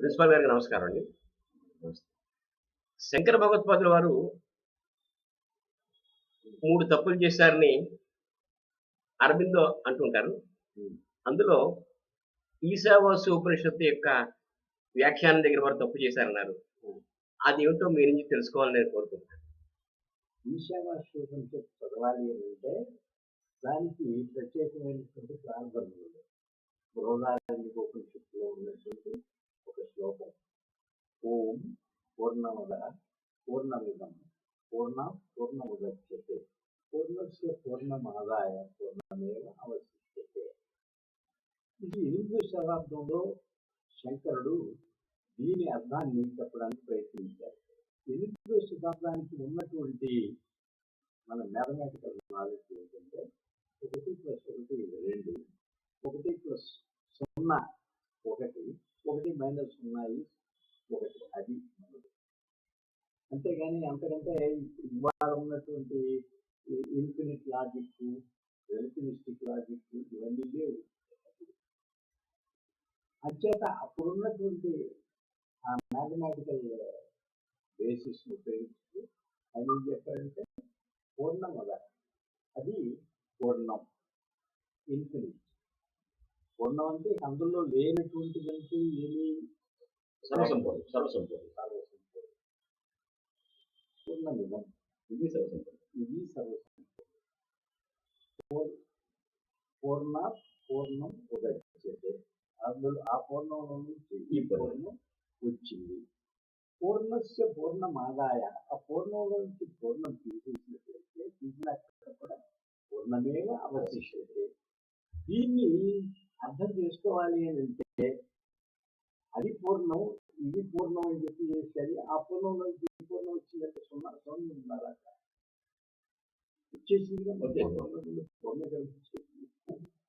Principal గారికి నమస్కారం అండి. శంకర భగవత్పాదుల వారు 3 తప్పులు చేశారని అరబిందో అంటుంటారు. అందులో ఈశావాస్య ఉపనిషత్తు యొక్క వ్యాఖ్యానం దగ్గర వారు తప్పు చేశారన్నారు. అదేమిటో మీ నుంచి తెలుసుకోవాలని నేను కోరుకుంటున్నాను. ఈశావాస్య ఉపనిషత్తు చదవాలి అంటే దానికి ప్రత్యేకమైనటువంటి ప్రార్థన ఉంది. బృహదారణ్యక ఉపనిషత్తులో ఉన్నటువంటి ఒక శ్లోకం, ఓం పూర్ణమద పూర్ణమిదం పూర్ణముదచ్యతే పూర్ణస్య పూర్ణమాదాయ పూర్ణమేవ అవశిష్యతే. ఇది 8వ శతాబ్దంలో శంకరుడు దీని అర్థాన్ని చెప్పడానికి ప్రయత్నించారు. 8వ శతాబ్దానికి ఉన్నటువంటి మన మ్యాథమెటికల్ నాలెడ్జ్ ఏంటంటే 1 + 1 2, 1 + 0 1, 1 - 0 1. అది అంతేగాని అంతకంటే ఇవాళ ఉన్నటువంటి ఇన్ఫినిట్ లాజిక్, రిలేటివిస్టిక్ లాజిక్ ఇవన్నీ లేవు. అంచేత అప్పుడున్నటువంటి ఆ మ్యాథమెటికల్ బేసిస్ ఉపయోగించి ఆయన ఏం చెప్పారంటే పూర్ణమద, అది పూర్ణం, ఇన్ఫినిట్. పూర్ణం అంటే అందులో లేనటువంటిదంటూ ఏమీ సర్వసంపూర్ణ పూర్ణమిదం, ఇది సర్వసంపూర్ణ. పూర్ణం ఉదయించేది, అందులో ఆ పూర్ణంలో నుంచి ఈ పూర్ణం వచ్చింది. పూర్ణస్య పూర్ణమాదాయ, ఆ పూర్ణంలో నుంచి పూర్ణం తీసినట్లయితే కూడా పూర్ణమేవ అవశిష్యతే. దీన్ని అర్థం చేసుకోవాలి అని అంటే అది పూర్ణం, ఇది పూర్ణం అని చెప్పి చేసేది. ఆ పూర్ణంలో ఈ పూర్ణం వచ్చిందంటే శూన్యం ఉండాలి. అక్కడ వచ్చేసింది పూర్ణ కల్పించేది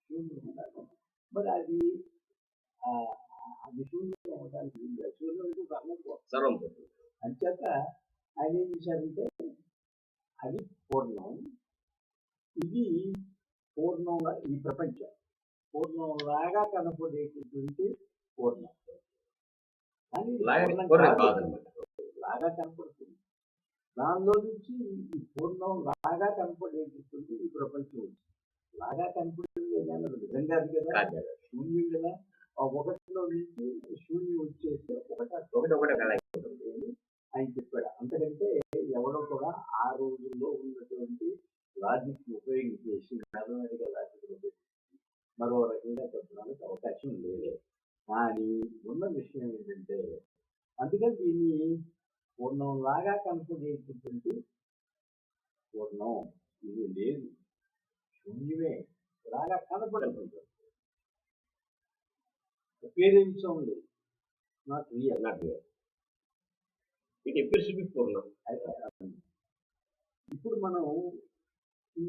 శూన్యం ఉండాలి. మరి అది శూన్యం అవడానికి శూన్యం సర్వం. అంచేత ఆయన ఏం చేశారంటే అది పూర్ణం, ఇది పూర్ణంగా, ఈ ప్రపంచం పూర్ణంలాగా కనపడేటటువంటి పూర్ణం. కానీ లాగా కనపడుతుంది. దానిలో నుంచి ఈ పూర్ణం లాగా కనపడేటటువంటి ఈ ప్రపంచం లాగా కనపడేది కానీ నిజంగా కదా, శూన్యం కదా. ఆ ఒకటిలో నుంచి శూన్యం వచ్చేస్తే ఒకటి ఆయన చెప్పాడు. అంతకంటే ఎవరో కూడా ఆ రోజుల్లో ఉన్నటువంటి లాజిక్ ఉపయోగించేసి, మ్యాథమెటికల్ లాజిక్ ఉపయోగించి మరో రకంగా చెప్పడానికి అవకాశం లేదు. కానీ ఉన్న విషయం ఏంటంటే అందుకని దీన్ని పూర్ణంలాగా కనపడేటటువంటి పూర్ణం ఇది లేదు, శూన్యమే లాగా కనపడదు. అపియరెన్స్ ఉంది, not real. It appears to be పూర్ణం. ఇప్పుడు మనం ఈ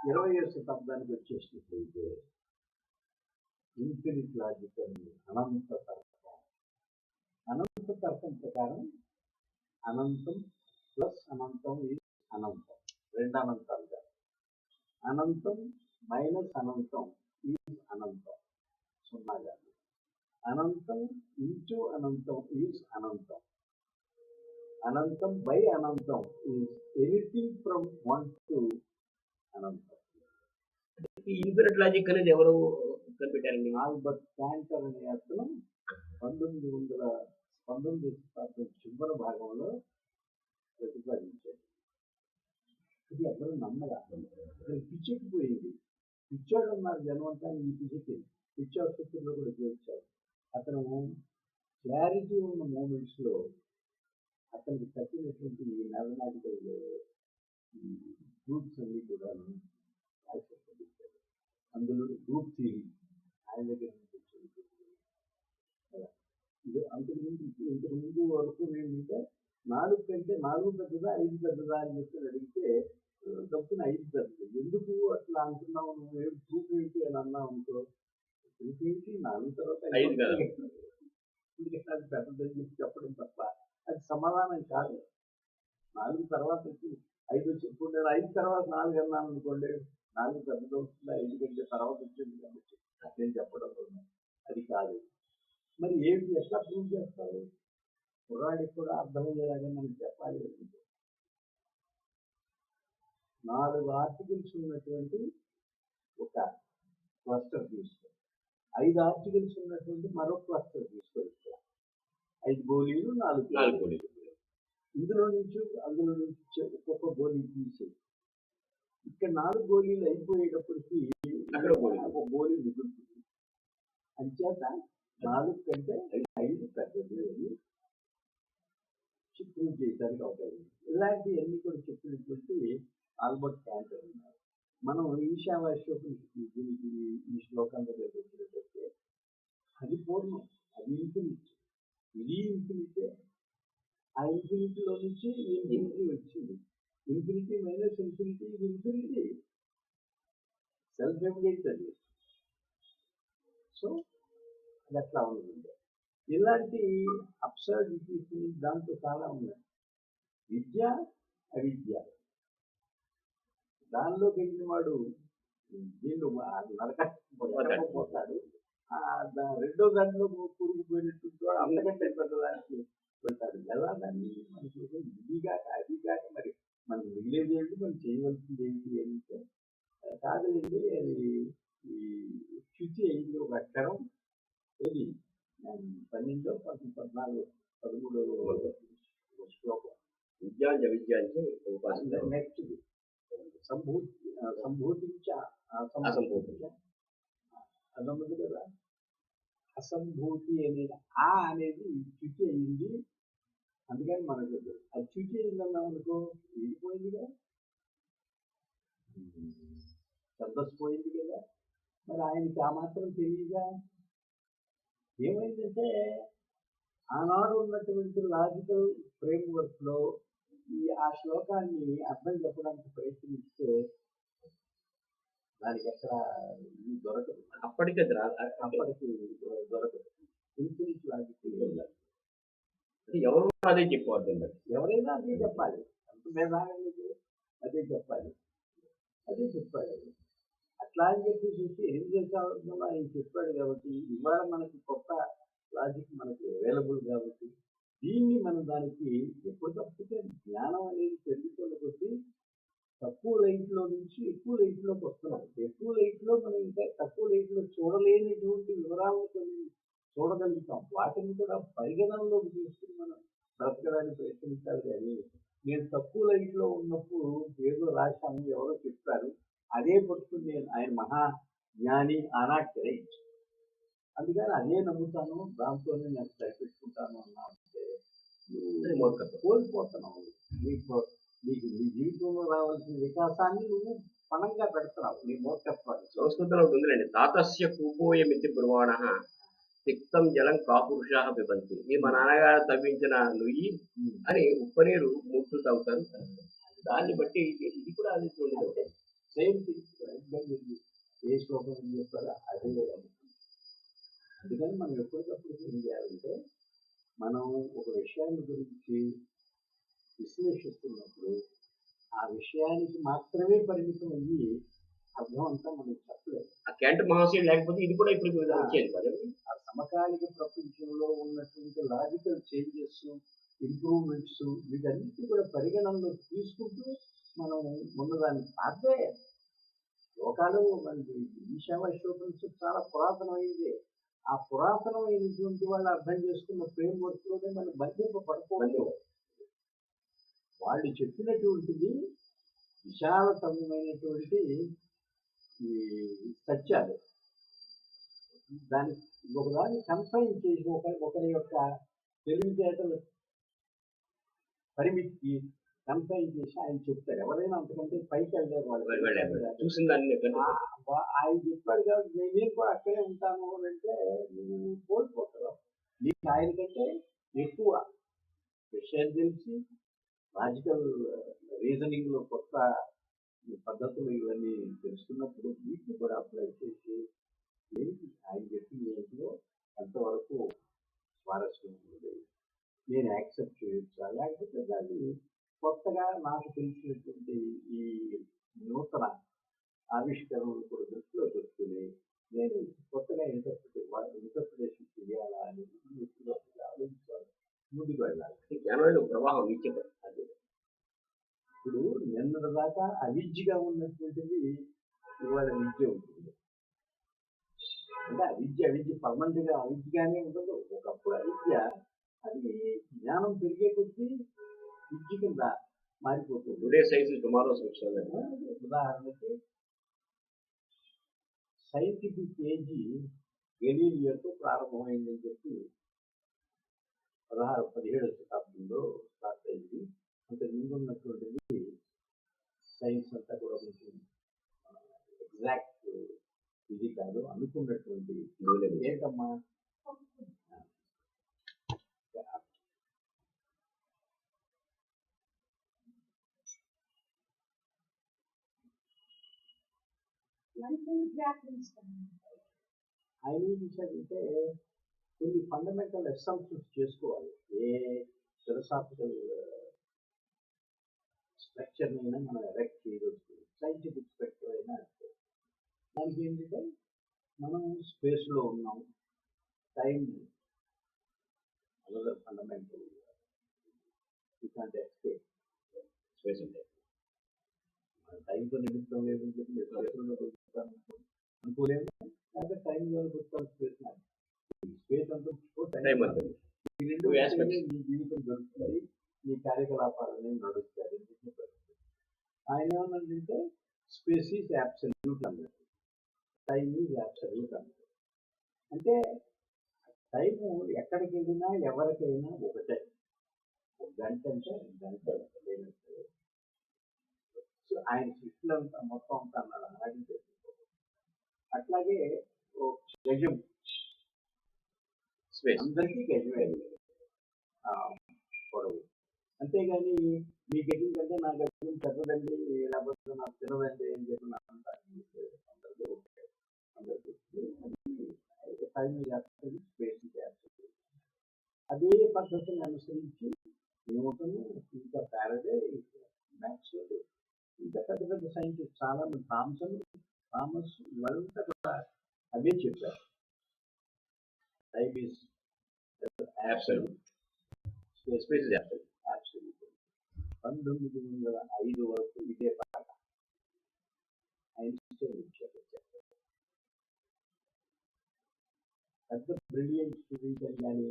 20వ శతాబ్దానికి వచ్చేసినట్లయితే ఇన్ఫినిట్ లాజిక్ అని అనంత తర్కం ప్రకారం అనంతం ప్లస్ అనంతం ఈజ్ అనంతం, 2 అనంతాలు కాదు. అనంతం మైనస్ అనంతం ఈజ్ అనంతం, 0 కాదు. అనంతం ఇంటూ అనంతం ఈజ్ అనంతం. అనంతం బై అనంతం ఈజ్ ఎనీథింగ్ ఫ్రమ్ 1 to అనంతం. ఇన్ఫినిట్ లాజిక్ అనేది ఎవరు కనిపెట్టారండి? ఆల్బర్ట్ క్యాంటర్ అనే అతను 19వ శతాబ్దం చివరి భాగంలో ప్రతిపాదించాడు. ఇది ఎవరు నమ్మగా పిచ్చెక్కిపోయింది. పిచ్చోడు ఉన్నారు జనవంతాన్ని, ఈ పిచ్చాసుపత్రిలో కూడా చేర్చారు. అతను క్లారిటీ ఉన్న మూమెంట్స్లో అతనికి తగ్గినటువంటి మ్యాథమెటికల్ గ్రూప్స్ అన్ని కూడా ఆవిష్కరించారు. అందులో గ్రూప్ థియరీ ఆయన దగ్గర ఇది ఇంతకుముందు వరకు ఏంటంటే 4 కంటే 4 పెద్దదా 5 పెద్దదా అని చెప్పి అడిగితే తప్పున 5 పెద్దది. ఎందుకు అట్లా అంటున్నావు, నువ్వు గ్రూప్ ఏంటి అని అన్నావు అనుకో, గ్రూప్ ఏంటి 4 తర్వాత 5 ఎందుకంటే అది పెద్దదని చెప్పి చెప్పడం తప్ప అది సమాధానం కాదు. 4 తర్వాత 5 వచ్చి నేను 5 తర్వాత 4 అన్నాను అనుకోండి, 4 పెద్దది అవుతుందా, 5 కంటే తర్వాత వచ్చింది కాబట్టి నేను చెప్పడం అది కాదు. మరి ఏమిటి ఎట్లా ప్రూవ్ చేస్తారు? కుర్రాడికి కూడా అర్థమయ్యేలాగా మనం చెప్పాలి. 4 ఆర్టికల్స్ ఉన్నటువంటి ఒక క్లస్టర్ తీసుకో, 5 ఆర్టికల్స్ ఉన్నటువంటి మరో క్లస్టర్ తీసుకోవాలి. 5 గోళీలు 4 గోళీలు. ఇందులో నుంచి అందులో నుంచి ఒక్కొక్క గోళీ తీసేది. ఇక్కడ 4 గోళీలు అయిపోయేటప్పటికి ఒక గోళీ మిగులుతుంది. అంచేత 4 కంటే 5 పెద్దది అని ప్రూవ్ చేయడానికి అవుతాయి. ఇలాంటివన్నీ కూడా చెప్పినటువంటి ఆల్బర్ట్ క్యాంటర్ ఉన్నారు. మనం ఈశావాస్యోపనిషత్తు దీనికి ఈ శ్లోకంలో వచ్చినట్లయితే అది పూర్ణం, అది ఇన్ఫినిట్, ఇది ఇన్ఫినిటే. ఆ ఇన్ఫినిటీలో నుంచి ఈ ఇన్ఫినిటీ వచ్చింది. ఇన్ఫినిటీ మైనస్ ఇన్ఫినిటీ ఇది ఇన్ఫినిటీ, సెల్ఫ్ ఎవిడెంట్ అది. సో అది అట్లా ఉంటుంది. ఇలాంటి అబ్సర్డిటీస్ దాంట్లో చాలా ఉన్నాయి. విద్య అవిద్య, దానిలో గెలిచిన వాడు దీనిలో నరకపోతాడు. రెండో దాంట్లో కూరుకుపోయినట్టు వాడు అంతకంటే పెద్దదానికి పెడతాడు. ఎలా దాన్ని మనకి ఇదిగాక అదిగాక మరి మనం మిగిలేది ఏంటి, మనం చేయవలసింది ఏంటి అంటే కాదండి. అది ఈ శుచి అయింది ఒక అక్షరం. ఏది 12, 14, 13 శ్లోకం. విద్యాంజ విద్యాంజ నెక్స్ట్ సంభూతించ అదన్నది కదా. అసంభూతి అనేది అనేది శుచి అయింది. అందుకని మనకు అది శుచి అయిందన్నాం అనుకో, వెళ్ళిపోయిందిగా, ఛందస్సు పోయింది కదా. మరి ఆయనకి ఆ మాత్రం తెలియదా? ఏమైందంటే ఆనాడు ఉన్నటువంటి లాజికల్ ఫ్రేమ్వర్క్ లో ఆ శ్లోకాన్ని అర్థం చెప్పడానికి ప్రయత్నిస్తే దానికి ఎక్కడ దొరకదు. అప్పటికి దొరకదు. ఇన్ఫినిట్ లాజిక్ వెళ్ళాలి. ఎవరు అదే చెప్పవద్దు, ఎవరైనా అదే చెప్పాలి. అంత మేధావులకి అదే చెప్పాలి. అట్లా అని చెప్పేసి ఏం చేసామో ఆయన చెప్పాడు కాబట్టి ఇవాళ మనకి కొత్త లాజిక్ మనకి అవైలబుల్ కాబట్టి దీన్ని మనం దానికి ఎప్పటికప్పుడే జ్ఞానం అనేది పెరుగుతున్న కొద్దీ తక్కువ లైట్లో నుంచి ఎక్కువ లైట్లోకి వస్తున్నాం. ఎక్కువ లైట్లో మనం ఇంకా తక్కువ లైట్లో చూడలేనిటువంటి వివరాలను కొన్ని చూడగలుగుతాం. వాటిని కూడా పరిగణనలోకి తీసుకుని మనం బ్రతకడానికి ప్రయత్నించాలి. కానీ నేను తక్కువ లైట్లో ఉన్నప్పుడు ఏదో రాశాను, ఎవరో చెప్పారు, అదే పట్టుకుని నేను ఆయన మహా జ్ఞాని ఆనాట్ రైట్, అందుకని అదే నమ్ముతాను, దాంతోనే నేను సరిపెట్టుకుంటాను అన్నామంటే కోల్పోతున్నావు. నీకు నీ జీవితంలో రావాల్సిన వికాసాన్ని నువ్వు పణంగా పెడుతున్నావు నీ మూర్ఖత్వాన్ని. సంస్కృతంలో ఉందిలేండి, తాతస్య కూపోయమితి బ్రువాణ తిక్తం జలం కాపురుషా పిబంతి. మా నాన్నగారు తవ్వించిన నుయ్యి అని ఉప్పనీరు ముట్టు తాగుతాను. దాన్ని బట్టి ఇది కూడా అది చూడండి, సేమ్ థింగ్. ఏ శ్లోకం చెప్పారా అదే. అందుకని మనం ఎప్పటికప్పుడు ఏం చేయాలంటే మనం ఒక విషయాన్ని గురించి విశ్లేషిస్తున్నప్పుడు ఆ విషయానికి మాత్రమే పరిమితం అయ్యి అర్థం అంతా మనం చెప్పలేదు. ఆ క్యాంట్ మహాశయుడు లేకపోతే ఇది కూడా ఇప్పుడు వచ్చేది కదండి. ఆ సమకాలిక ప్రపంచంలో ఉన్నటువంటి లాజికల్ చేంజెస్, ఇంప్రూవ్మెంట్స్, వీటన్నిటి కూడా పరిగణనలో తీసుకుంటూ మనం ఉన్నదాన్ని అదే లోకాలు మనకి ఈశావాస్యోపనిషత్తు చాలా పురాతనమైంది. ఆ పురాతనమైనటువంటి వాళ్ళు అర్థం చేసుకున్న ఫ్రేమ్ వర్క్ లోనే మనం బంధింపబడకూడదు. వాళ్ళు చెప్పినటువంటిది విశాలతమైనటువంటి ఈ సత్యాలు, దానికి ఒకదాన్ని కన్ఫైన్ చేసి ఒకరి యొక్క తెలివితేటల పరిమితికి కన్ఫైన్ చేసి ఆయన చెప్తారు. ఎవరైనా అంతకంటే పైకి వెళ్ళారు వాళ్ళు చూసిందాన్ని. ఆయన చెప్పాడు కాబట్టి నేను కూడా అక్కడే ఉంటాను అంటే నువ్వు కోల్పోతావు. నీకు ఆయన కంటే ఎక్కువ విషయాలు తెలిసి లాజికల్ రీజనింగ్ లో కొత్త పద్ధతులు ఇవన్నీ తెలుసుకున్నప్పుడు వీటిని కూడా అప్లై చేసి ఏంటి ఆయన చెప్పిన ఏంటిలో ఎంతవరకు స్వారస్యం ఉంది, నేను యాక్సెప్ట్ చేయొచ్చా, లేకపోతే దాన్ని కొత్తగా నాకు తెలిసినటువంటి ఈ నూతన ఆవిష్కరణలు కూడా దృష్టిలో పెట్టుకుని నేను కొత్తగా ఇంటర్ప్రిటేషన్ చేయాలా అనేది దానిలో ప్రవాహం నిత్యం. అది ఇప్పుడు నిన్నటి దాకా అవిద్యగా ఉన్నటువంటిది ఇవాళ విద్య ఉంటుంది. అంటే అవిద్య పర్మనెంట్ గా అవిద్యగానే ఉండదు. ఒకప్పుడు అవిద్య అది జ్ఞానం పెరిగే కొద్దీ విద్య కింద మారిపోతుంది. Today science tomorrow social. ఉదాహరణకి సైంటిఫిక్ ఏజ్ గెలీలియోతో ప్రారంభమైందని చెప్పి 16-17 శతాబ్దంలో స్టార్ట్ అయింది. అంత ముందు ఉన్నటువంటిది సైన్స్ అంతా కూడా కొంచెం ఎగ్జాక్ట్ ఇది కాదు అనుకున్నటువంటి ఏంటమ్మా ఆయన ఏం చేశారంటే కొన్ని ఫండమెంటల్ అసంప్షన్స్ చేసుకోవాలి. ఏ ఫిలసాఫికల్ స్ట్రక్చర్ అయినా మనం ఎరెక్ట్ చేయవచ్చు. సైంటిఫిక్ స్ట్రక్చర్ అయినా దానికి ఏంటంటే మనం స్పేస్లో ఉన్నాం, time another fundamental escape. Space అంటే టైంతో నిమిత్తం లేదని చెప్పి స్పేస్లో బతుకుతాను అనుకోలేము. లేకపోతే టైంలో బతుకుతాను స్పేస్ అంతా టైం అంతా ఈ రెండు మీ జీవితం దొరుకుతుంది, మీ కార్యకలాపాలనే నడుస్తుంది. ఆయన ఏమన్నంటే స్పేస్ ఈజ్ అబ్సల్యూట్ అన్నారు, టైం ఈజ్ అబ్సల్యూట్ అన్నారు. అంటే టైము ఎక్కడికి వెళ్ళినా ఎవరికైనా ఒకటే. ఒక గంట అంటే గంట లేనట్టు. సో ఆయన సృష్టిలో అంతా మొత్తం అంతా అన్నాడు అలాగే. అట్లాగే గజం అందరికీ గజమే పొడవు. అంతేగాని మీ గజం కంటే నా గజం పెద్దదండి, లేకపోతే నాకు తినదండి అని చెప్పి నా అందరికీ స్పేస్ చేస్తుంది. అదే పద్ధతిని అనుసరించి న్యూటన్, ఇంకా ఫ్యారడే, మ్యాక్స్వెల్, ఇంకా పెద్ద పెద్ద సైంటిస్ట్ చాలా మంది, థామస్ ఇవంతా కూడా అదే చెప్పారు. Time is absolute, space is absolute. 1905 వరకు ఇదే పాట ఐన్స్టైన్ ఇచ్చారు. పెద్ద బ్రిలియంట్ స్టూడెంట్ అని కానీ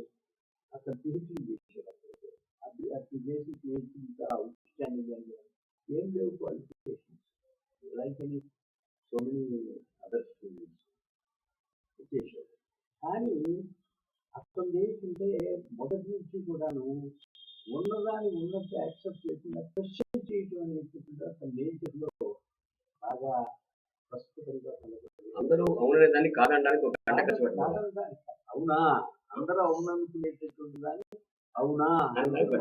అతను పిహెచ్డీ చేశారు. అతను చేసి పిహెచ్డీ చాలా అవుట్స్టాండింగ్ అని ఏం లేవు క్వాలిఫికేషన్స్ లైక్ అని సో మెనీ అదర్ స్టూడెంట్స్ చేశారు. కానీ అతను ఏంటంటే మొదటి నుంచి కూడాను ఉన్నదాన్ని ఉన్నట్టు యాక్సెప్ట్ చేయకుండా క్వశ్చన్ చేయటం అనేటువంటి అతని నేచర్లో బాగా ప్రస్తుతంగా అందరూ అవుననే దాన్ని కాదనడానికి అవునా అందరూ అవుననుకునేటటువంటి దాన్ని అవునా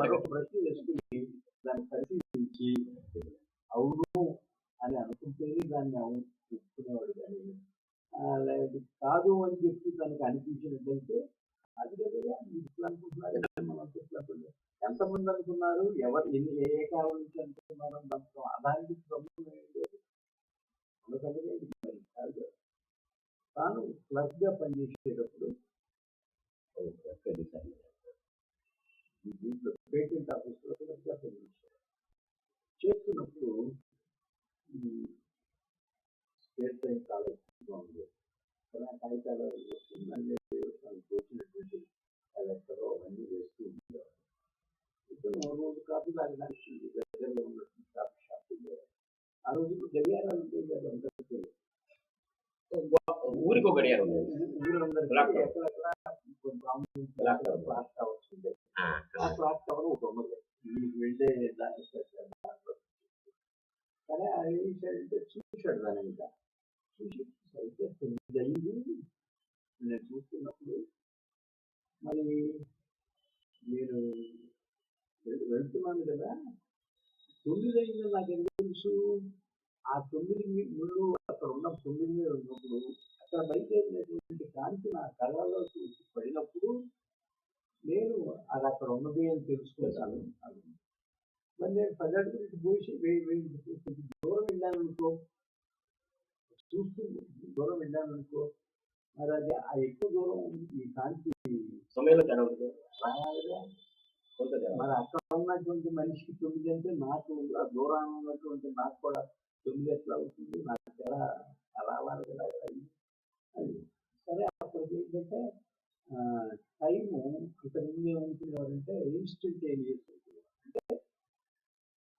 మరొక ప్రశ్న వేసుకుని దాన్ని పరిశీలించి అవును అని అనుకుంటేనే దాన్ని అవును చెప్పుకునేవాడు. కానీ లేదు కాదు అని చెప్పి దానికి అనిపించినట్టయితే అది కదా ఇట్లా అనుకుంటున్నారు, మనం చెప్పినప్పుడు ఎంతమంది అనుకున్నారు, ఎవరు ఏ కాలం నుంచి అనుకున్నారు దాంట్లో దానికి ప్రభుత్వం కాదు. తాను క్లర్క్ గా పనిచేసేటప్పుడు దీంట్లో పేటెంట్ ఆఫీస్లో క్లర్క్ గా పనిచేశారు. చేస్తున్నప్పుడు స్పేస్ టైం చాలా ఎక్కువగా ఉంది. కాగితాలు వచ్చినటువంటి లెక్కలో అవన్నీ వేస్తూ ఉండేవారు. ఇతను రోజు కాఫీ తాగడానికి దగ్గరలో ఉన్నటువంటి కాఫీ షాప్ ఉండేవారు. ఆ రోజు గడియారాలు ఉంటాయి కదా అందరికీ, ఊరికి గడియారం ఊరందరికీ ఎక్కడెక్కడ క్లాక్ టవర్స్ ఉంటాయి. ఆ క్లాక్ టవర్ ఒక ఉన్నది మీకు వెళ్ళే దాని. కానీ ఆయన ఏం చేశాడంటే చూశాడు దాని మీద, చూసి అయితే 9 అయింది నేను చూస్తున్నప్పుడు, మరి నేను వెళ్తున్నాను కదా 9 అయిందని నాకు ఎందుకు తెలుసు? ఆ 9 ముందు అక్కడ ఉన్న 9 మీద ఉన్నప్పుడు అక్కడ బయటేరినటువంటి కాంతి నా కళ్ళలో పడినప్పుడు నేను అది అక్కడ ఉన్నది అని తెలుసుకుంటాను. మరి నేను 10 అడుగులు పోయి దూరం వెళ్ళాను అనుకో, చూస్తుంది దూరం వెళ్ళాను అనుకో, మరి అది ఆ ఎక్కువ దూరం ఈ కాంతి సమయంలో రాయాలిగా. మరి అక్కడ ఉన్నటువంటి మనిషికి 9 అంటే నాకు ఆ దూరాన్ని ఉన్నటువంటి నాకు కూడా 9 ఎట్లా అవుతుంది? నాకు ఎలా రావాలి కదా అది. సరే అప్పటికి ఏంటంటే టైము ఇంతకుముందు ఏమనుకునేవారంటే ఇన్స్టంటేనియస్ ఉంటుంది. అంటే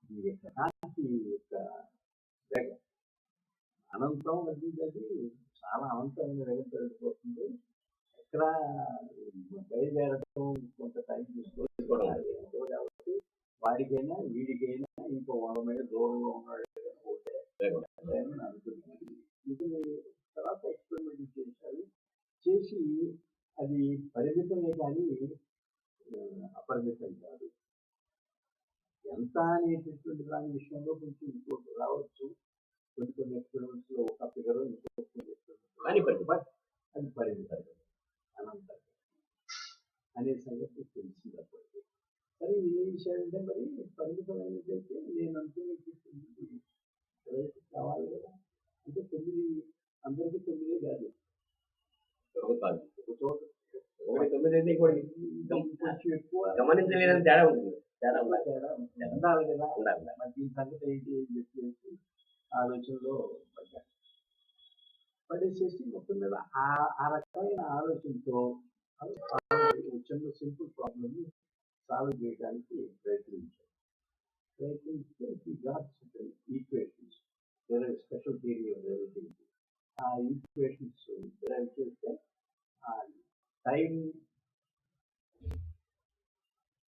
ఈ యొక్క కాంతి యొక్క వేగం అనంతం అది చాలా అనంతమైన వేగంతో వెళ్ళిపోతుంది. ఎక్కడ బయలుదేరడం కొంత టైం తీసుకోవడం కాబట్టి వాడికైనా వీడికైనా ఇంకో 100 మైళ్ళ దూరంలో ఉన్నాడు పోతే అనుకుంటుంది. ఇది తర్వాత ఎక్స్పెరిమెంట్ చేశారు. చేసి అది పరిమితమే కానీ అపరిమితం కాదు. ఎంత అనేటటువంటి దాని విషయంలో కొంచెం ఇంకోటి రావచ్చు. కొన్ని ఎక్స్పెరిమెంట్స్ లో ఒక ఫిగర్ ఇంకొక బట్ అది పరిమితం అనంతం అనే సంగతి తెలిసినప్పటికీ సరే ఏ విషయం అంటే మరి పరిమితమైనదైతే నేను అనుకునేటటువంటి కావాలి కదా. అంటే 9 అందరికీ 9 కాదు, ఒక చోట 9 అయితే కొంచెం ఎక్కువ గమనించలేదని తేడా ఉంటుంది. ఉండాలి కదా. మరి దీని సంగతి ఏంటి అని చెప్పేసి ఆలోచనలో పడేసేసి మొత్తం మీద ఆ రకమైన ఆలోచనతో చిన్న సింపుల్ ప్రాబ్లమ్ సాల్వ్ చేయడానికి ప్రయత్నించారు. ప్రయత్నిస్తే equations special theory of relativity. ఆ ఈక్వేషన్స్ డ్రైవ్ చేస్తే time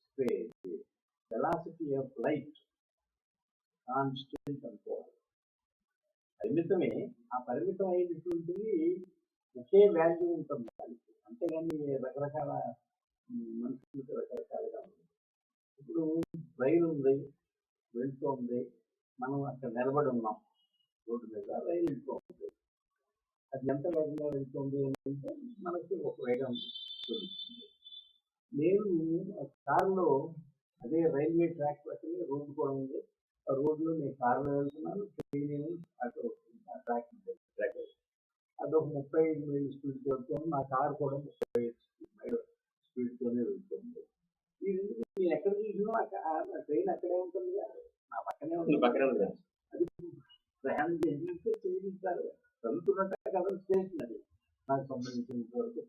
space velocity of light constant అనుకోవాలి. పరిమితమే, ఆ పరిమితం అయినటువంటిది ఒకే వాల్యూ ఉంటుంది దానికి. అంతేగాని రకరకాల మనుషులకు రకరకాలుగా ఉంది. ఇప్పుడు రైలు ఉంది, వెళ్తోంది, మనం అక్కడ నిలబడి ఉన్నాం రోడ్డు మీద, రైలు వెళ్తోంది. అది ఎంత వేగంగా వెళ్తుంది అంటే మనకి ఒక వేగం తెలుస్తుంది. నేను కారులో అదే రైల్వే ట్రాక్ పక్కనే రోడ్డు కూడా ఉంది. ఆ రోడ్లో నేను కారులో వెళ్తున్నాను, ట్రైన్ అటు ట్రాక్ అదొక 35 మైళ్ళ స్పీడ్తో వెళ్తుంది. నా కారు కూడా 35 మైళ్ళ స్పీడ్తోనే వెళ్తుంది. ఈ రెండు నేను ఎక్కడ చూసినా ఆ ట్రైన్ అక్కడే ఉంటుంది కదా, నా పక్కనే ఉంటుంది. అది ప్రయాణం చేసినట్టే చేయించారు. చదువుతున్నట్టు కదా స్టేషన్. అది నాకు సంబంధించినంత వరకు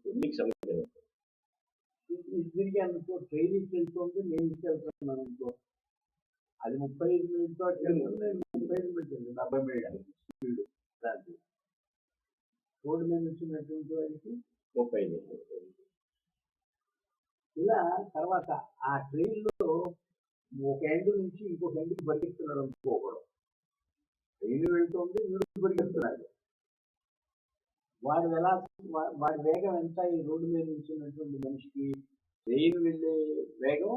తిరిగి అనుకో ట్రైన్ వెళ్తుంది, నేను ఇచ్చి వెళ్తున్నాను అనుకో, అది 35 మైళ్ళతో వెళ్తుంది, 35 మైళ్ళు 40 మైళ్ళ స్పీడ్ దానికి. రోడ్డు మీద వచ్చినటువంటి వారికి 30. ఇలా తర్వాత ఆ ట్రైన్లో ఒక ఎండ్ నుంచి ఇంకొక ఎండ్కి పరిగెత్తున్నాడు అనుకోకూడదు. ట్రైన్ వెళ్తుంది, వీడు పరిగెత్తున్నాడు. వాడి వేగం ఎంత? ఈ రోడ్డు మీద నుంచినటువంటి మనిషికి ట్రైన్ వెళ్ళే వేగం,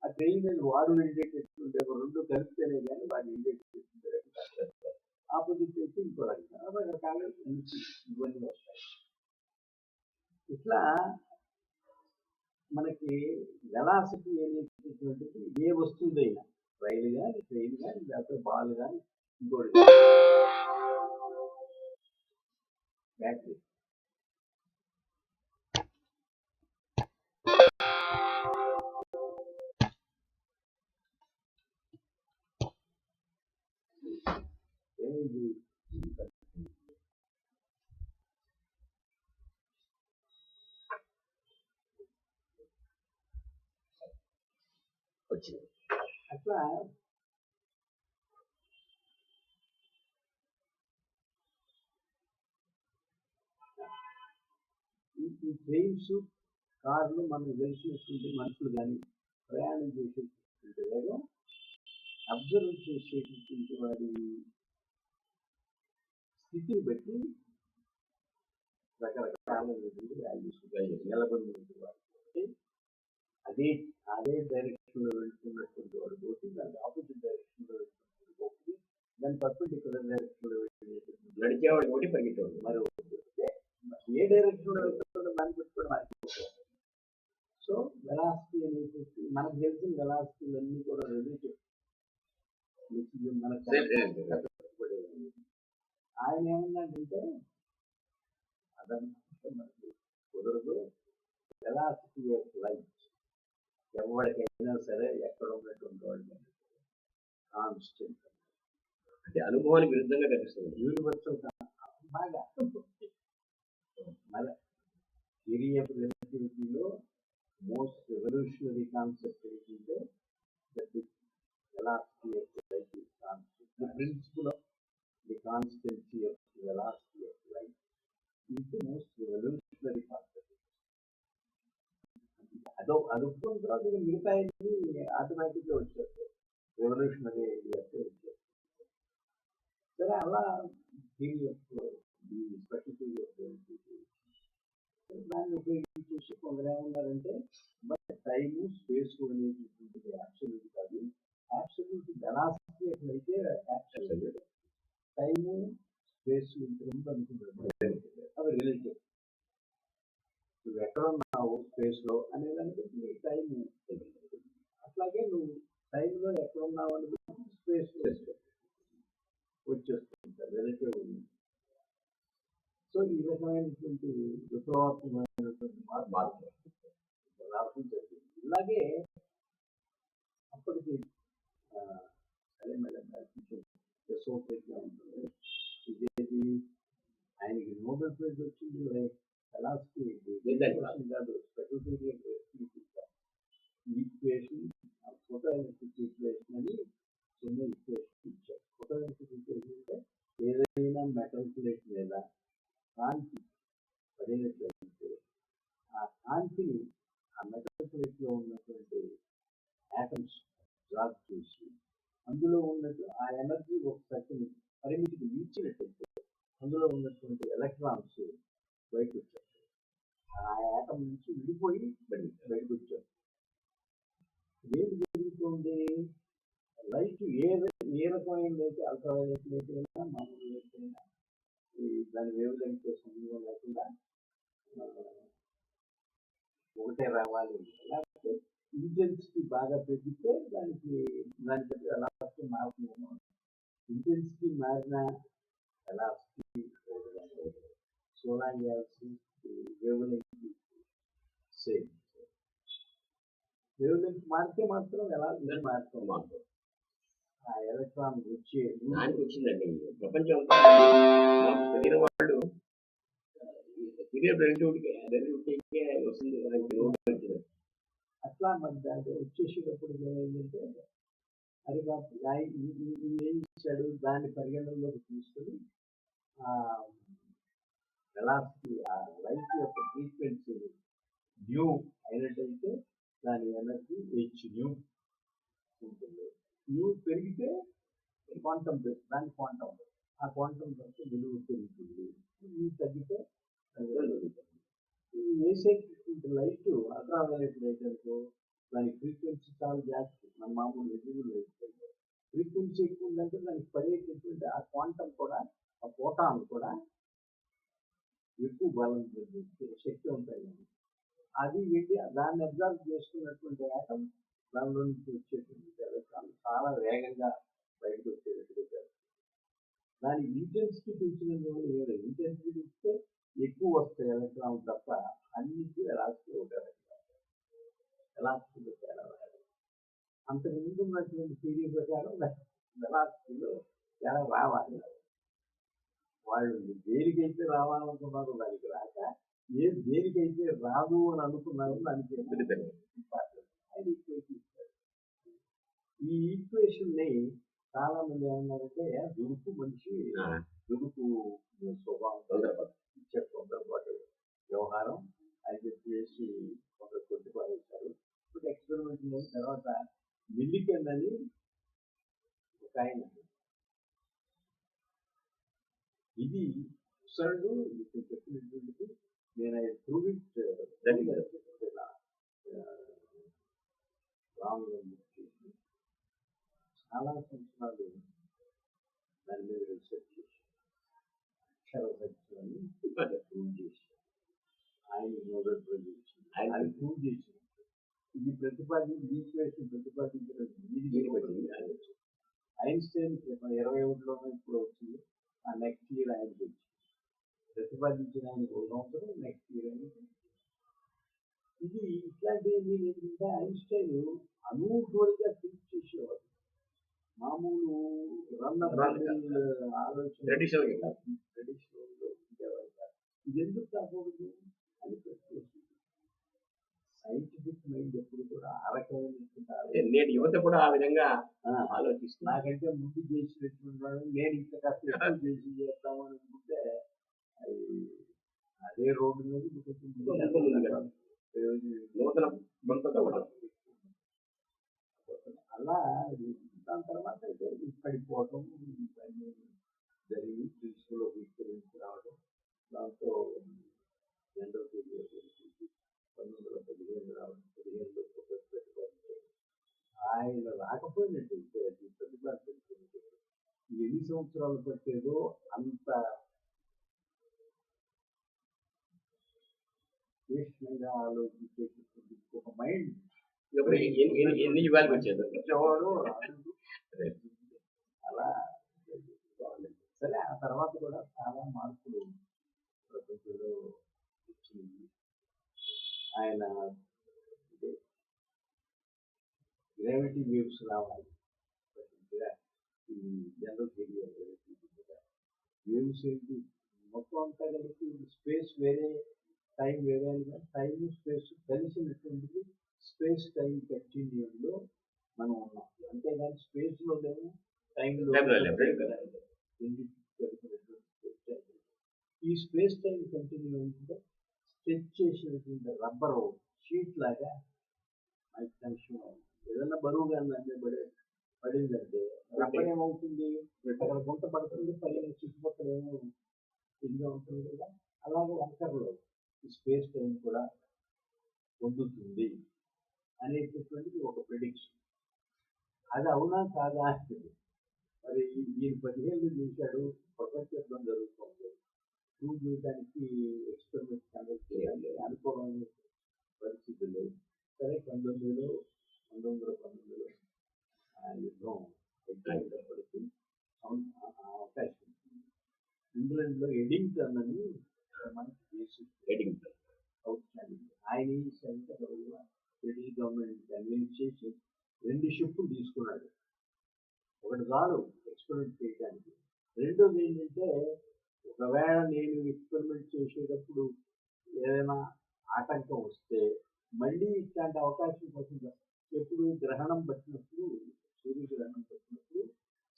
ఆ ట్రైన్ మీద వాడు వెళ్ళేటటువంటి రెండు కలిపితేనే కానీ వాడు వెళ్ళేటటువంటి ఆపోజిట్ చేసి ఇంకో రకరకాల ఇవన్నీ వస్తాయి. ఇట్లా మనకి వెలాసిటీ అనేటటువంటిది ఏ వస్తువుదైనా, రైలు కానీ, ట్రైన్ కానీ, లేకపోతే బాల్ కానీ, ఇంకోటి బ్యాటరీ వచ్చింది. అట్లా ఈ ట్రైన్స్, కార్లు మనకు తెలిసినటువంటి మనుషులు కానీ ప్రయాణం చేసేటటువంటి వేగం అబ్జర్వ్ చేసేటటువంటి వారి స్థితిని బట్టి రకరకాలైనటువంటి వాల్యూస్ నిలబడినటువంటి వారికి అదే డైరెక్షన్ లో వెళ్తున్నటువంటి వాడు ఒకటి, దాని ఆపోజిట్ డైరెక్షన్ లో వెళ్తున్నటువంటి ఒకటి, దాని పర్పెండిక్యులర్ డైరెక్షన్ లో వెళ్ళేటటువంటి నడిచేవాడు ఒకటి, పరిగెట్టేవాడు మరి ఏ డైరెక్షన్ లో వెళ్తుందో దాన్ని బట్టి కూడా మారిపోతుంది. సో వెలాసిటీ అనేసి మనకు తెలిసిన వెలాసిటీలన్నీ కూడా రిలేటివ్. మనకు ఆయన ఏమన్నాడంటే అదంతా మనకి కుదరదు. వెలాసిటీ ఆఫ్ లైట్ ఎవరికైనా సరే ఎక్కడ ఉన్నటువంటి వాళ్ళు కాన్స్టెంట్ అంటే అనుభవానికి విరుద్ధంగా కనిపిస్తుంది. యూనివర్సల్ బాగా మళ్ళీ థియరీ ఆఫ్ రిలేటివిటీలో మోస్ట్ రెవల్యూషనరీ కాన్సెప్ట్ ఏంటంటే that velocity of light is constant. The principle of the constancy of velocity of light is the most revolutionary concept. అదొక తర్వాత మిగతా ఆటోమేటిక్గా వచ్చేస్తాయి, రెవల్యూషనరీ ఐడియాస్ వచ్చేస్తాయి. సరే అలా theory of the special theory of relativity దాన్ని ఉపయోగించేసి కొందరు ఏమన్నారంటే బట్ టైము స్పేస్ అనేటువంటిది యాబ్సల్యూట్ కాదు, యాబ్సల్యూట్ వెలాసిటీ అయితే యాబ్సల్యూట్, టైము స్పేస్ రెండు అనుకుంటారు అవి రిలేటివ్. నువ్వు ఎక్కడ ఉన్నావు స్పేస్ లో అనేదానికి టైం, అట్లాగే నువ్వు టైంలో ఎక్కడ ఉన్నావు అని స్పేస్ వచ్చేస్తుంటారు రిలేటివ్. సో ఈ రకమైనటువంటి విప్లవాత్మకమైనటువంటి మార్పు రావడం జరిగింది. ఇలాగే అప్పటికి సరే మేడం సోఫ్ట్గా ఉంటుంది. ఇదేది ఆయనకి నోబెల్ ప్రైజ్ వచ్చింది వెలాసిటీ కాదు, special theory equation, photo electric equation అని చిన్న ఈక్వేషన్ ఇచ్చారు. ఫోటో ఎలక్ట్రిక్ ఈక్వేషన్ అంటే ఏదైనా మెటల్ ప్లేట్ మీద కాంతి పడినట్లయితే ఆ కాంతిని ఆ మెటల్ ప్లేట్ లో ఉన్నటువంటి యాటమ్స్ డ్రాప్ చేసి అందులో ఉన్నట్టు ఆ ఎనర్జీ ఒక సర్టన్ పరిమితికి మించినట్టయితే అందులో ఉన్నటువంటి ఎలక్ట్రాన్స్ బయటకు వచ్చారు. ఆ యాటమ్ నుంచి విడిపోయి బయటకు వచ్చారు. ఏది జరుగుతుంది? లైట్ ఏ రకమైనదైతే అల్ట్రావైలెట్ లైట్ అయినా మామూలు లైట్ అయినా దాని వేవ్ లెంగ్త్ సంబంధం లేకుండా ఒకటే రావాలి. లేకపోతే ఇంటెన్సిటీ బాగా పెరిగితే దాన్ని బట్టి వెలాసిటీ మారుతుంది. ఇంటెన్సిటీ మారిన velocity solar gas wave length same. Wave length మారితే మాత్రం వెలాసిటీ మారుతుంది. ఆ ఎలక్ట్రాన్ వచ్చే వచ్చిందండి ప్రపంచం తెలియని వాళ్ళు వస్తుంది. అట్లా మరి దాంట్లో వచ్చేసేటప్పుడు ఏమైందంటే అది ఏం చేశాడు, దాన్ని పరిగణనలోకి తీసుకుని వెలాసిటీ ఆ లైట్ యొక్క ఫ్రీక్వెన్సీ న్యూ అయినట్టయితే దాని ఎనర్జీ హెచ్ న్యూ ఉంటుంది. న్యూ పెరిగితే క్వాంటం బేస్, దాని క్వాంటం, ఆ క్వాంటం బట్టి విలువ పెరుగుతుంది. న్యూ తగ్గితే వేసేటువంటి లైట్ అల్ట్రావైలెట్ లైట్ అనుకో దాని ఫ్రీక్వెన్సీ చాలా జాస్తి. మన మామూలు విజిబుల్ లైట్ అయితే ఫ్రీక్వెన్సీ ఎక్కువ ఉందంటే దానికి పడేటటువంటి ఆ క్వాంటం కూడా, ఆ ఫోటాన్ కూడా ఎక్కువ బలం శక్తి ఉంటాయి. అది వెళ్ళి దాన్ని అబ్జర్వ్ చేసుకున్నటువంటి యాటమ్ దానిలో నుంచి వచ్చేటువంటి ఎలక్ట్రాన్ చాలా వేగంగా బయటకు వచ్చేటట్టుగా దాని ఇంటెన్సిటీ పెంచినందువల్ల ఏదో ఇంటెన్సిటీ ఇస్తే ఎక్కువ వస్తాయి ఎలక్ట్రాన్ తప్ప అన్నింటికీ వెలాసిటీ ఉంటాయి. వెలాసిటీలో తేడా రాదు. అంతకు ముందు ఉన్నటువంటి థియరీ ప్రకారం వెలాసిటీలో తేడా రావాలి. వాళ్ళు దేనికైతే రావాలనుకున్నారో దానికి రాక దేనికైతే రాదు అని అనుకున్నారో దానికి ఈ ఈక్వేషన్ ని చాలా మంది ఏమన్నారంటే దురుకు మనిషి దురుకు స్వభావం ఇచ్చే తొందరపాటు వ్యవహారం అని చెప్పేసి కొందరు కొట్టిపారేశారు. ఇప్పుడు ఎక్స్పెరిమెంట్ అయిన తర్వాత మిల్లికెన్ అని ఒక ఆయన ఇది సర్డు చెప్పినటువంటి నేను ఐ ప్రూవ్ ఇట్ చాలా సంవత్సరాలు దాని మీద రీసెర్చ్ చేసి అక్షర సత్యాన్ని ప్రూవ్ చేసి ఆయన నోబెల్ ప్రైజ్ ఇచ్చింది. ఆయన ప్రూవ్ చేసి ఇది ఈక్వేషన్ ప్రతిపాదించిన ఐన్స్టైన్ 21లోనే ఇప్పుడు వచ్చింది. ఆ నెక్స్ట్ ఇయర్ ఆయనకి వచ్చింది. ప్రతిపాదించిన ఆయన 1 సంవత్సరం, నెక్స్ట్ ఇయర్ ఆయనకి. ఇది ఇట్లాంటి ఏంటంటే ఐన్స్టైన్ అనూహ్యంగా థింక్ చేసేవాడు. మామూలు ఆలోచన ట్రెడిషనల్ ఉండేవాడు కాదు. ఇది ఎందుకు కాకూడదు అని ప్రశ్నిస్తుంది. సైంటిఫిక్ మైండ్ ఎప్పుడు కూడా ఆ రకమైన నేటి యువత కూడా ఆ విధంగా ఆలోచిస్తుంది. నాకంటే ముందు చేసినటువంటి వాడు నేను ఇంకా కాస్త ఎక్కువ చేసి చేద్దామని అనుకుంటే అది అదే రోడ్డు మీద నూతన అలా దాని తర్వాత అయితే పడిపోవటం ఇవన్నీ జరిగి తీసుకులో విస్తరించి రావడం. దాంతో జనరల్ 1915 రావడం, 15లో ప్రతిపాదించారు. ఆయన రాకపోయినట్టయితే అది ప్రతిపాదించింది ఎన్ని సంవత్సరాలు పట్టేదో అంత తీక్ష్ణంగా ఆలోచించేటటువంటి ఒక మైండ్ ఎన్ని యుగాలకు వచ్చేది అలా సరే. ఆ తర్వాత కూడా చాలా మార్పులు ప్రపంచంలో వచ్చింది. ఆయన గ్రావిటీ వేవ్స్ రావాలి, ఈ జనరల్ థియరీ వేవ్స్ ఏంటి మొత్తం అంతా కలిపి స్పేస్ వేరే టైం వేరే, టైం స్పేస్ కలిసినటువంటిది స్పేస్ టైం కంటిన్యూలో మనం ఉన్నాం. అంతేగాని స్పేస్లో లేము, టైంలో ఈ స్పేస్ టైం కంటిన్యూ అంటే స్ట్రెచ్ చేసినటువంటి రబ్బర్ షీట్ లాగా మనకి టెన్షన్ ఏదైనా బరువుగా పడిందంటే రబ్బర్ ఏమవుతుంది, అక్కడ గుంట పడుతుంది, పైన చుట్టుపక్కల ఏమో ఇదిగా ఉంటుంది కదా. అలాగే వంకర్లో ఈ స్పేస్ టైం కూడా పొందుతుంది అనేటటువంటిది ఒక ప్రిడిక్షన్. అది అవునా కాదా అంటే మరి ఈయన 15 చేశాడు, ప్రపంచ యుద్ధం జరుగుతుంది, ప్రూవ్ చేయడానికి ఎక్స్పెరిమెంట్ కండక్ట్ చేయాలి, అనుకోవడం పరిస్థితులు. సరే 1912లో యుద్ధం అయిపోయినప్పటికీ అవకాశం ఉంటుంది. ఇంగ్లాండ్లో ఎడింగ్టన్ అని మనకి చేసి ఆయన బ్రిటిష్ గవర్నమెంట్ కన్విన్స్ చేసి 2 షిప్లు తీసుకున్నాడు. ఒకటి చాలు ఎక్స్పెరిమెంట్ చేయడానికి. రెండోది ఏంటంటే ఒకవేళ నేను ఎక్స్పెరిమెంట్ చేసేటప్పుడు ఏదైనా ఆటంకం వస్తే మళ్ళీ ఇట్లాంటి అవకాశం కోసం ఎప్పుడు గ్రహణం పట్టినప్పుడు, సూర్యగ్రహణం పట్టినప్పుడు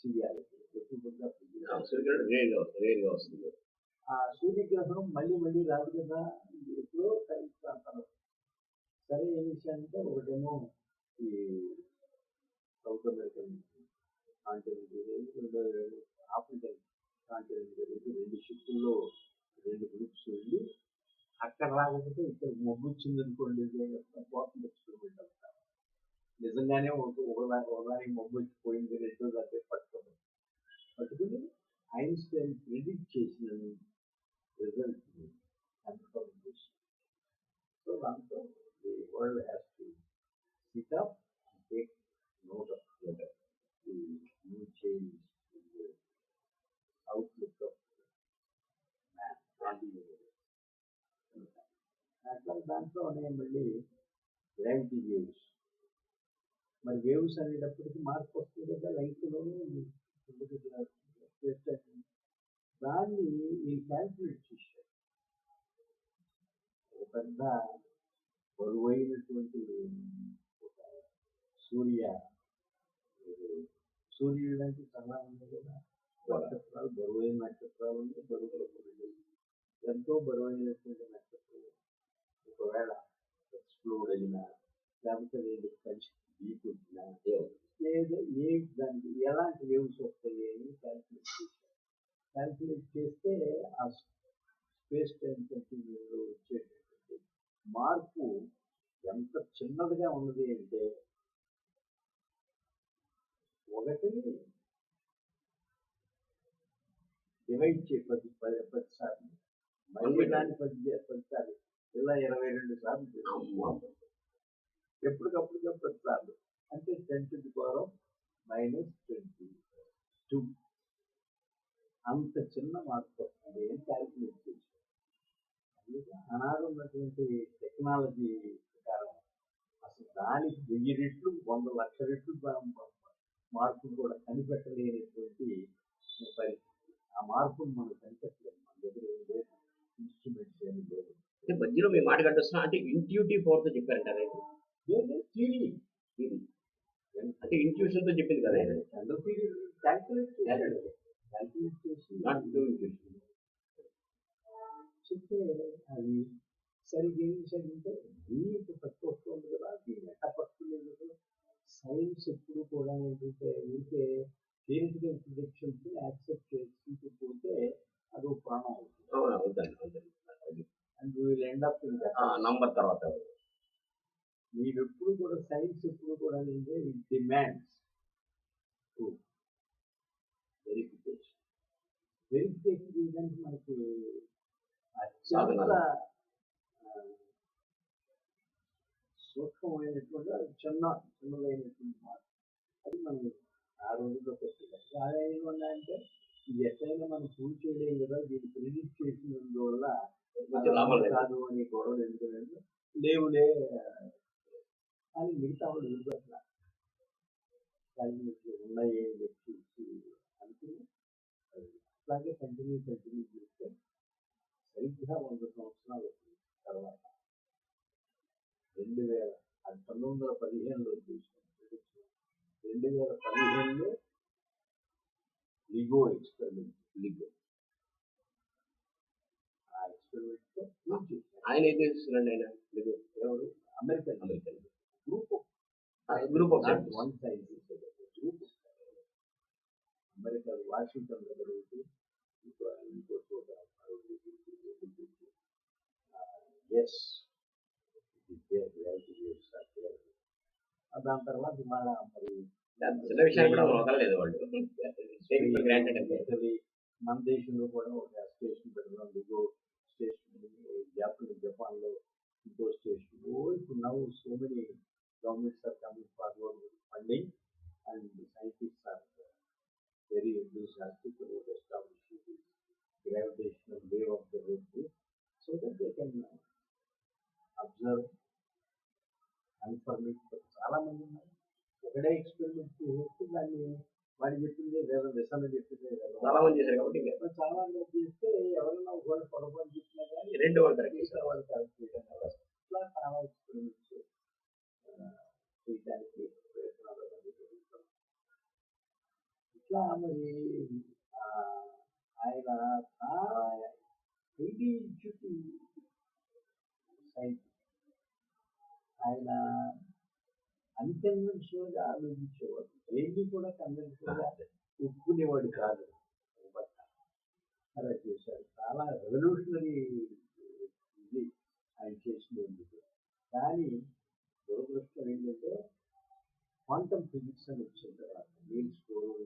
చేయాలి. ఆ సూర్యగ్రహణం మళ్ళీ రాదు కదా, ఎప్పుడో టైం ప్రాంతాలు. సరే ఏం చేశానంటే ఒకటేమో ఈ సౌత్ అమెరికన్ కాంటినెంట్, రెండోది ఆఫ్రికన్ కాంటినెంట్, 2 షిప్పుల్లో 2 గ్రూప్స్ వెళ్ళి అక్కడ రాకపోతే ఇక్కడ మొగ్గు వచ్చిందనుకోండి, కోసం ఎక్స్పెరిమెంట్ అంటారు. నిజంగానే ఒకదానికి మొగ్గు వచ్చిపోయింది, రెండో దాకా పట్టుకుని ఐన్స్టైన్ ప్రిడిక్ట్ చేసిన రిజల్ట్ కన్ఫర్మ్ చేసి. సో దాంతో the world has to SIT up and take note of the new change in the outlook of man. అట్లా దాంట్లోనే మళ్ళీ గ్రావిటీ వేవ్స్. మరి వేవ్స్ అనేటప్పటికి మార్పు వస్తుంది కదా లైట్లోనూ. దాన్ని నేను క్యాల్కులేట్ చేశాను. ఒక పెద్ద బరువైనటువంటి ఒక సూర్యుడు అంటే చాలా ఉంది కదా, నక్షత్రాలు, బరువైన నక్షత్రాలు ఉన్నాయి, ఎంతో బరువైనటువంటి నక్షత్రాలు ఒకవేళ ఎక్స్ప్లోడ్ అయినా లేకపోతే కలిసి ఢీకొట్టినా దానికి ఎలాంటి వేవ్స్ వస్తాయి అని క్యాల్కులేట్ చేస్తే ఆ స్పేస్ టైం కంటిన్యూలో వచ్చేటటువంటి మార్పు ఎంత చిన్నదిగా ఉన్నది అంటే ఒకటిని డివైడ్ చేయి 10 సార్లు, మళ్ళీ దాన్ని 10 సార్లు, ఇలా 22 సార్లు ఎప్పటికప్పుడు 10 సార్లు అంటే 10⁻⁻22. అంత చిన్న మార్పు వస్తుంది అని క్యాల్కులేట్ చేసి ఆనాడు ఉన్నటువంటి టెక్నాలజీ ప్రకారం దానికి 1000 రెట్లు 100 లక్షల రెట్లు మార్పులు కూడా కనిపెట్టలేనటువంటి పరిస్థితి. ఆ మార్పును మనం కనిపెట్టలేము. మన దగ్గర ఏం లేదు, ఇన్స్ట్రుమెంట్స్ ఏమి లేదు. అంటే మధ్యలో మీ మాట కట్టొస్తున్నా అంటే ఇంట్యూటివ్ పవర్తో చెప్పారంటారు థియరీ అంటే ఇంట్యూషన్ తో చెప్పింది కదా జనరల్ థియరీ క్యాల్కులేట్ చేసి నాట్ డూ ఇంట్యూషన్. చెప్తే అది సరిగ్గా ఏం చేయాలంటే దీనికి తక్కువ వస్తుంది కదా, దీన్ని ఎట్ట పట్టుకునేందుకు సైన్స్ ఎప్పుడు కూడా ఏంటంటే ఊరికే థియరిటికల్ ప్రిడిక్షన్స్ యాక్సెప్ట్ చేసుకుంటూ అది ఒక ప్రాణం అవుతుంది. And wheel end up in number తర్వాత మీరు ఎప్పుడు కూడా సైన్స్ ఎప్పుడు కూడా ఏంటంటే ఇట్ డిమాండ్స్ వెరిఫికేషన్ చేయడానికి మనకి అత్యంత సూక్ష్మమైనటువంటి చిన్నదైనటువంటి మాట అది మనం ఆ రోజుల్లో పెట్టాలి. అదేమన్నా అంటే ఇది ఎట్లయినా మనం ప్రూవ్ చేయలేం కదా, దీన్ని ప్రిడిక్ట్ చేసినందువల్ల కాదు అని గొడవలు ఎందుకంటే లేవులే అని మిగతా వాళ్ళు ఎదుగుతున్నా ఉన్నాయి అని చెప్పి అనుకుని అట్లాగే కంటిన్యూ చేస్తే సరిగ్గా 100 సంవత్సరాలు తర్వాత 1915లో చూసాం. 2015లో లిగో ఎక్స్పెరిమెంట్ ఆ ఎక్స్పెరిమెంట్ తో ఆయన ఏం చేస్తున్నాడు? ఆయన ఎవరు American group of one science group America Washington దగ్గర ఇంకో చోట ఎస్ దాని తర్వాత మళ్ళా మరి చిన్న విషయాలు కూడా వదలలేదు వాళ్ళు. మన దేశంలో కూడా ఒక స్టేషన్ పెడదాం, లిగో స్టేషన్. జపాన్లో ఇంకో స్టేషన్. ఇప్పుడు now so many governments are coming forward funding and scientists are very enthusiastic about establishing this gravitational wave of the earth so that they can observe confirm it. చాలా మంది ఉన్నారు ఒకటే experiment చేసి దాన్ని వాడు చెప్పింది లేదా నిజంగా చెప్పింది చాలా మంది చేశారు కాబట్టి చాలా మంది చేస్తే ఎవరైనా ఒకవేళ పొరపాటు చెప్పినా కానీ రెండు వాళ్ళు కరెక్ట్ వాళ్ళు కరెక్ట్ చేయడం ఇట్లా చాలా ఎక్స్పెరిమెంట్స్ చేయడానికి ప్రయత్నాలు జరుగుతాం. ఇట్లా మరి ఆయన చాలా హైలీ ఎడ్యుకేటెడ్ సైంటిస్ట్. ఆయన అన్కన్వెన్షనల్ గా ఆలోచించేవాడు, ఏది కూడా కన్వెన్షనల్ గా ఒప్పుకునేవాడు కాదు. అలా చేశారు. చాలా రెవల్యూషనరీ ఇది ఆయన చేసినందుకు. కానీ దురదృష్టం ఏంటంటే క్వాంటమ్ ఫిజిక్స్ అని వచ్చిన తర్వాత నీల్స్ బోర్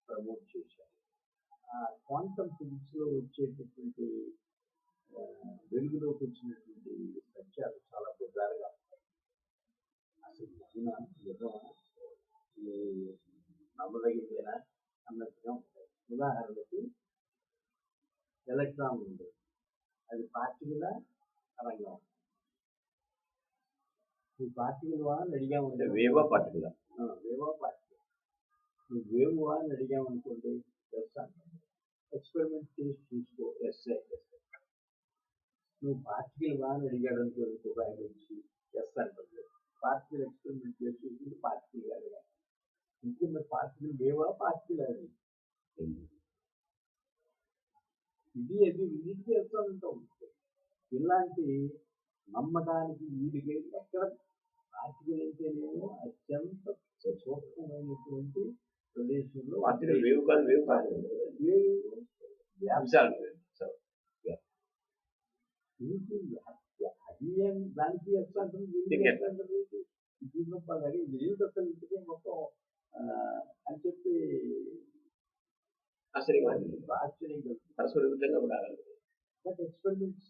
ప్రమోట్ చేశారు. ఆ క్వాంటమ్ ఫిజిక్స్ లో వచ్చేటటువంటి వెలుగులోకి వచ్చినటువంటి సత్యాలు చాలా బిజారుగా ఉంటాయి. అసలు నిజమా నమ్మదగితేనా అన్నట్టుగా ఉంటాయి. ఉదాహరణకి ఎలక్ట్రాన్ ఉంది, అది పార్టికల్ పరంగా ఉంటుంది. ఈ పార్టికల్ వా అని అడిగామంటే వేవా పార్టికల్ నువ్వు వేవ్ వా అని అడిగామనుకోండి ఎస్ అంటాను. ఎక్స్పెరిమెంట్ చేసి చూసుకో ఎస్. నువ్వు పార్టికల్ వా అని అడిగాడు అనుకోండి ఒక ఆయన వచ్చి ఎస్ అంటుంది. పార్టికల్ ఎక్స్పెరిమెంట్ చేసి చూసుకుంటే పార్టికల్ కాదు. ఇంకా మరి పార్టికల్ వేవా పార్టికల్ అది ఇది విజిట్ చేస్తూ ఉంటాం. ఇలాంటి నమ్మకానికి వీడికి ఎక్కడ పార్టికల్ అయితేనేమో అత్యంత సూక్ష్మమైనటువంటి ప్రదేశంలో వేవ్ కాదు అది దానికి ఎట్లంటుంది అసలు ఇంటికే మొత్తం అని చెప్పి బట్ ఎక్స్పెరిమెంట్స్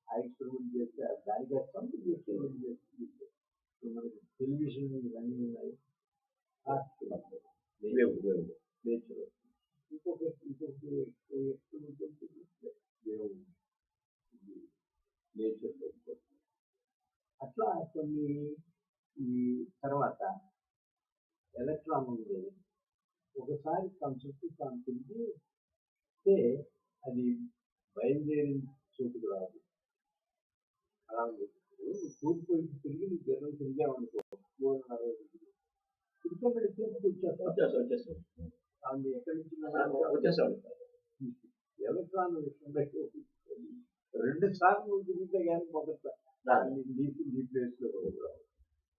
ఆ ఎక్స్పెరిమెంట్ చేస్తే దానికి వేస్తాం, ఎక్స్పెరిమెంట్ చేస్తుంది. మనకి టెలివిజన్ ఇవన్నీ ఉన్నాయి. నేచర్ ఇంకొక ఎక్స్పెరిమెంట్ నేచర్ అట్లా కొన్ని ఈ తర్వాత ఎలక్ట్రాన్ ఉంది ఒకసారి తన చుట్టూ తాను తిరిగితే అది బయలుదేరిన చోటుకు రాదు. అలా తూర్పు వైపు తిరిగి నీ జనం తిరిగామనుకో 360 డిగ్రీలు తిరిగి మళ్ళీ తూర్పుకి వచ్చేస్తాం ఆమె ఎక్కడి నుంచి వచ్చేస్తాం. ఎలక్ట్రాన్ రెండు సార్లు తిరిగితే కానీ మొదట నీ ప్లేస్ లో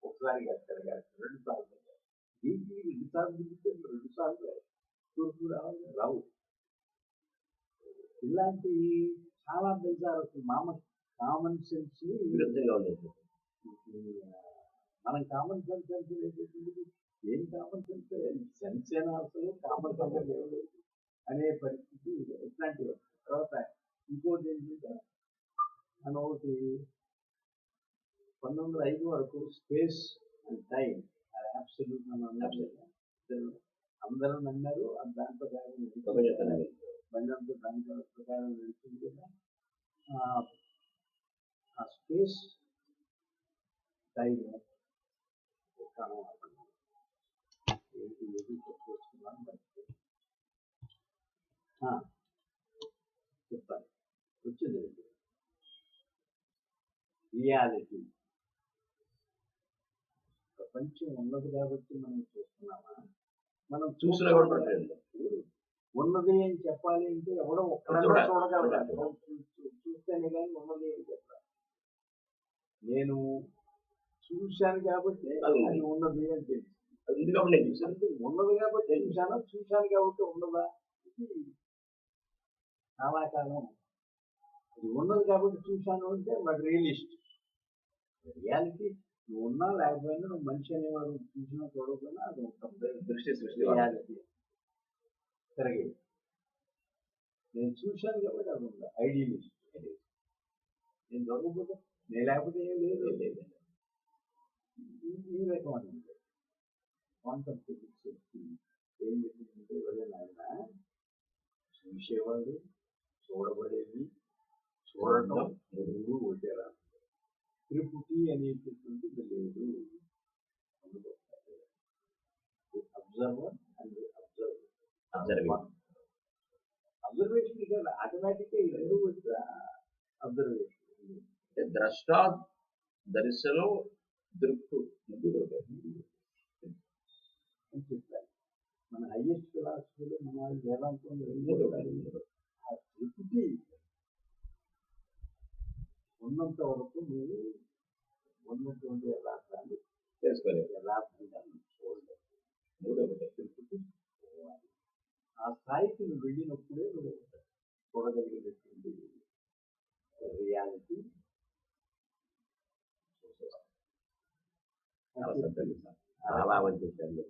ఒకసారి కాదు రెండు సార్లు దీనికి 2 సార్లు తిరిగితే 2 సార్లు తూర్పు రావు. ఇలాంటి చాలా బెజార్ కామన్ సెన్స్ ని విరుద్ధంగా ఉంది. మనం కామన్ సెన్స్ అంటే ఏం కామన్ సెన్స్ సెన్స్ అయినా అసలు కామన్ సెన్స్ లేదు అనే పరిస్థితి ఇట్లాంటివి. తర్వాత ఇంకోటి ఏంటంటే మనం ఒకటి 1905 వరకు స్పేస్ అండ్ టైం అబ్సల్యూట్ అందరూ నమ్మారు. దాని ప్రకారం బండంతో దాని ప్రకారం నడుస్తుంది కదా. ఆ స్పేస్ టైం చెప్తాను వచ్చింది రియాలిటీ. ప్రపంచం ఉన్నది కాబట్టి మనం చూస్తున్నామా? మనం చూసినా కూడా ఉన్నది అని చెప్పాలి అంటే ఎవడో ఒక్కడో చూడగలగాలి. చూస్తేనే కానీ ఉన్నది అని చెప్పాలి. నేను చూశాను కాబట్టి అది ఉన్నది అని తెలుసు. ఉన్నది కాబట్టి చూశాను కాబట్టి ఉన్నదా? ఇది చాలా కాలం అది ఉన్నది కాబట్టి చూశాను అంటే వాడు రియలిస్ట్. రియాలిటీ నువ్వు ఉన్నా లేకపోయినా నువ్వు మనిషి అనేవాడు చూసినా చూడకపోయినా అది ఉంటుంది. దృష్టి రియాలిటీ తిరగేది. నేను చూశాను కాబట్టి అది ఉంది. ఐడియలిస్ట్. నేను చూడకపోతే నేను లేకపోతే ఏం లేదు. ఈ రకం అని క్వాంటమ్ ఫిజిక్స్ ఏం చెప్పిందంటే ఎవరైనా ఆయన చూసేవాడు చూడబడేది చూడటం రెండు ఒకేలా త్రిపుటి అనేటటువంటిది లేదు. అబ్జర్వర్ అండ్ అబ్జర్వేషన్ ఇక్కడ ఆటోమేటిక్గా ఈ రెండు వచ్చి అబ్జర్వేషన్ ద్రష్ట దర్శనం దృక్కు అని చెప్పారు. మన హైయెస్ట్ ఫిలాసఫీలో మన వేదాంతం ఆ త్రిపుటి ఉన్నంత వరకు నువ్వు ఉన్నటువంటి యథార్థాన్ని తెలుసుకోలేదు. యథార్థంగా చూడలేదు. త్రిపుటి ఆ స్థాయికి నువ్వు వెళ్ళినప్పుడే నువ్వు చూడగలిగినటువంటి రియాలిటీ. చాలా మంచి విషయాలు.